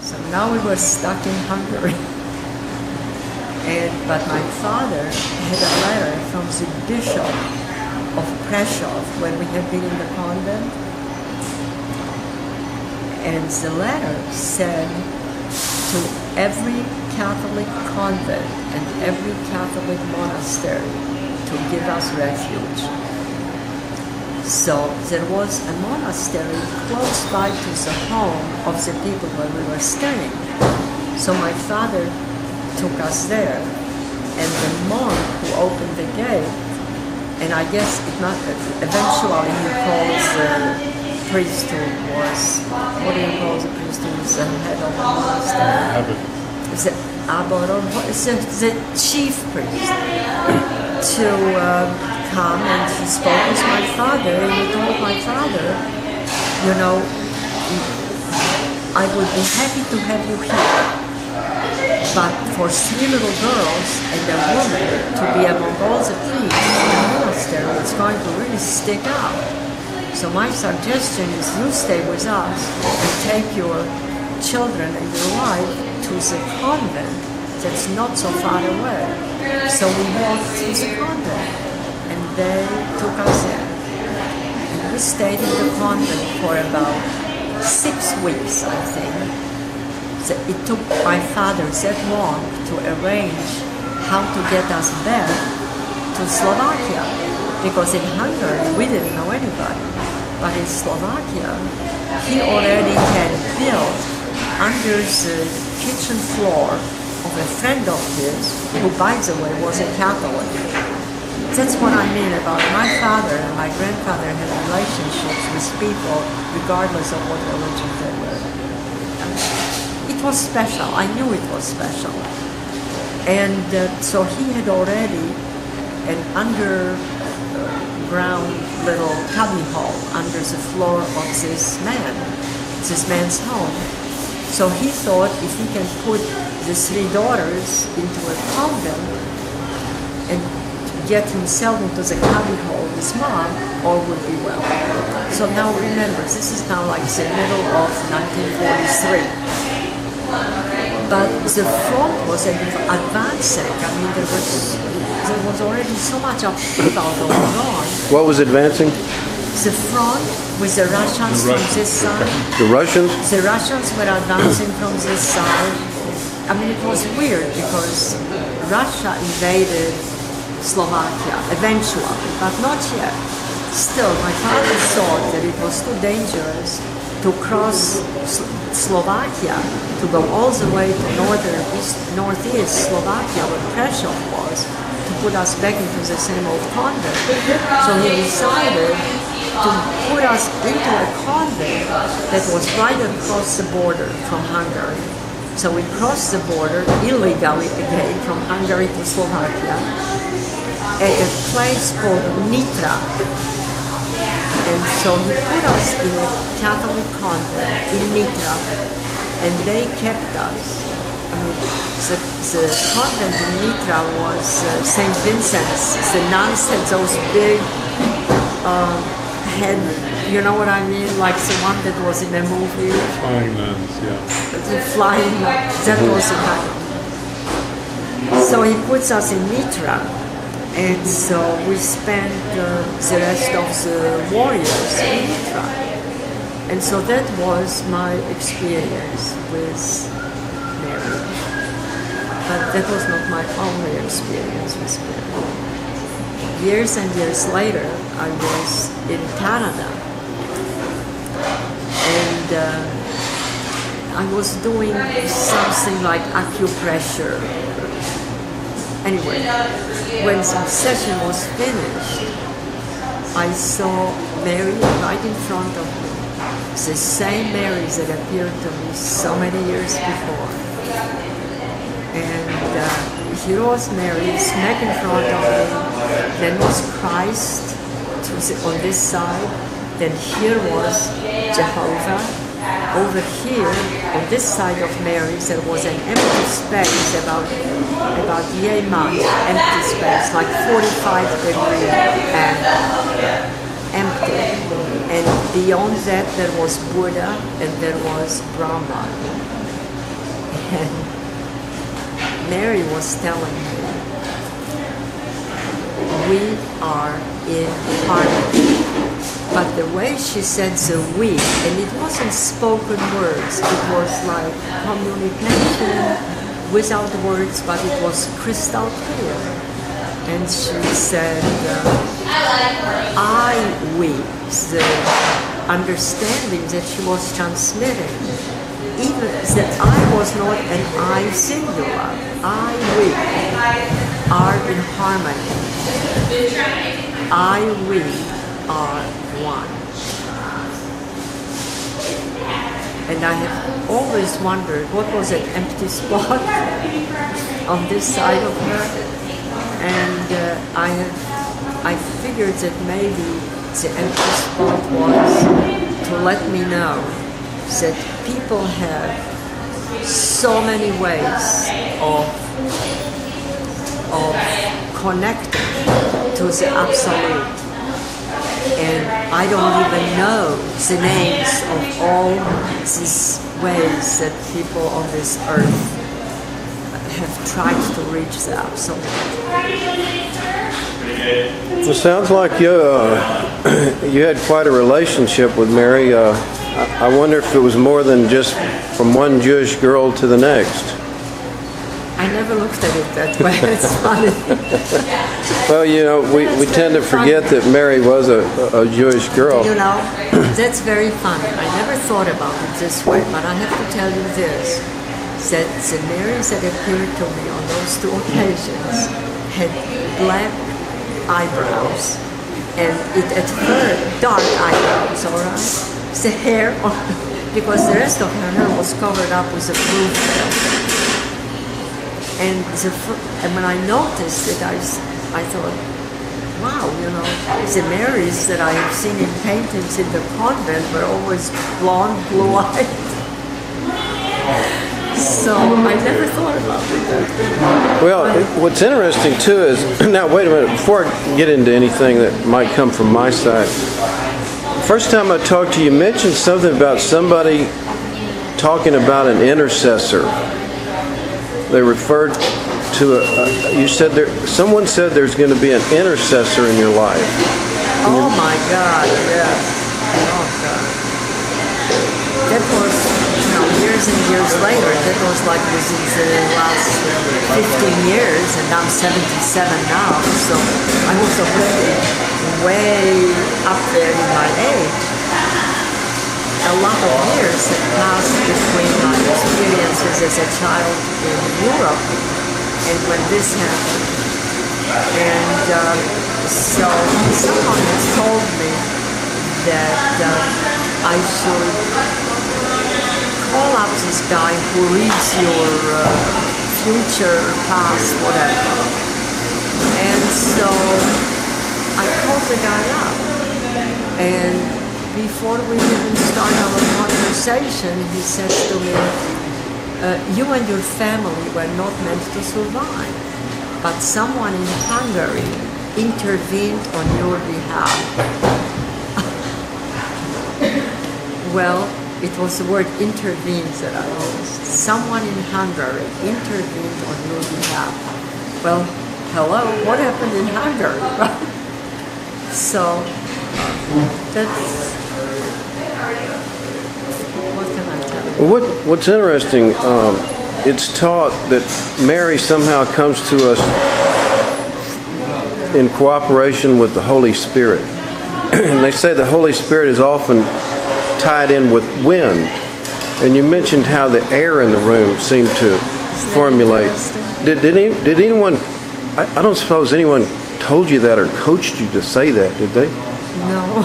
So now we were stuck in Hungary. But my father had a letter from the Bishop of Prešov when we had been in the convent. And the letter said to every Catholic convent and every Catholic monastery to give us refuge. So there was a monastery close by to the home of the people where we were staying. So my father took us there, and the monk who opened the gate, and I guess eventually he calls the priest who was, what do you call the priest who was the head of the monastery? The abbot, or the chief priest, to come, and he spoke with my father, and he told my father, you know, I would be happy to have you here, but for 3 little girls and a woman to be among all the priests in the monastery, it's going to really stick out. So my suggestion is you stay with us and take your children and your wife to the convent that's not so far away. So we walked to the convent, and they took us in. And we stayed in the convent for about 6 weeks, I think. So it took my father that long to arrange how to get us back to Slovakia, because in Hungary we didn't know anybody. But in Slovakia, he already had built under the kitchen floor of a friend of his, who, by the way, was a Catholic. That's what I mean about my father and my grandfather had relationships with people regardless of what religion they were. It was special. I knew it was special. And so he had already an underground little cubbyhole under the floor of this man's home. So he thought if he can put the 3 daughters into a convent and get himself into the cubbyhole with mom, all would be well. So now remember, this is now like the middle of 1943. But the front was advancing. I mean, there was already so much upheaval going on. What was advancing? The front with the Russians from this side. The Russians? The Russians were advancing from this side. I mean, it was weird because Russia invaded Slovakia eventually, but not yet. Still, my father thought that it was too dangerous to cross Slovakia, to go all the way to northeast Slovakia, where Prešov was, to put us back into the same old convent. So he decided to put us into a convent that was right across the border from Hungary. So we crossed the border illegally again from Hungary to Slovakia at a place called Nitra. And so he put us in a Catholic convent in Nitra, and they kept us. I mean, the convent in Nitra was St. Vincent's. The nuns had those big head, you know what I mean? Like the one that was in a movie. Flying nuns, yeah. The flying nuns, that was the kind. So he puts us in Nitra. And so we spent the rest of the warriors in Nitra. And so that was my experience with Mary. But that was not my only experience with Mary. Years and years later, I was in Canada. And I was doing something like acupressure. Anyway, when the session was finished, I saw Mary right in front of me. The same Mary that appeared to me so many years before. And here was Mary smack in front of me. Then was Christ on this side. Then here was Jehovah. Over here, on this side of Mary, there was an empty space about yay much, empty space, like 45 degrees and empty. And beyond that, there was Buddha and there was Brahma. And Mary was telling me, we are in harmony. But the way she said the we, and it wasn't spoken words, it was like communication without words, but it was crystal clear. And she said, we, the understanding that she was transmitting, even that I was not an I singular, we are in harmony. We are one. And I have always wondered what was that empty spot on this side of her. And I figured that maybe the empty spot was to let me know that people have so many ways of connecting to the absolute. And I don't even know the names of all these ways that people on this earth have tried to reach the absolute. Well, sounds like you had quite a relationship with Mary. I wonder if it was more than just from one Jewish girl to the next. I never looked at it that way. It's funny. Well, we tend to forget that Mary was a Jewish girl. That's very funny. I never thought about it this way, but I have to tell you this, that the Marys that appeared to me on those two occasions had black eyebrows, and it at first dark eyebrows, all right? The hair, because the rest of her hair was covered up with a blue veil. And when I noticed it, I thought, wow, the Marys that I have seen in paintings in the convent were always blonde, blue-eyed. So I never thought about it. Well, what's interesting too is, now wait a minute, before I get into anything that might come from my side, first time I talked to you, you mentioned something about somebody talking about an intercessor. They referred to someone said there's going to be an intercessor in your life. Oh my God, yes. Oh God. That was, years and years later. That was like within the last 15 years, and I'm 77 now, so I was already way up there in my age. A lot of years had passed between my experiences as a child in Europe and when this happened. And so someone has told me that I should call up this guy who reads your future, past, whatever. And so I called the guy up, and before we even start our conversation, he says to me, you and your family were not meant to survive, but someone in Hungary intervened on your behalf. Well, it was the word intervened that I used. Someone in Hungary intervened on your behalf. Well, hello, what happened in Hungary, right? So, that's... What can I tell you? What's interesting, it's taught that Mary somehow comes to us in cooperation with the Holy Spirit. And they say the Holy Spirit is often tied in with wind. And you mentioned how the air in the room seemed to formulate. Did anyone, I don't suppose anyone told you that or coached you to say that, did they? No.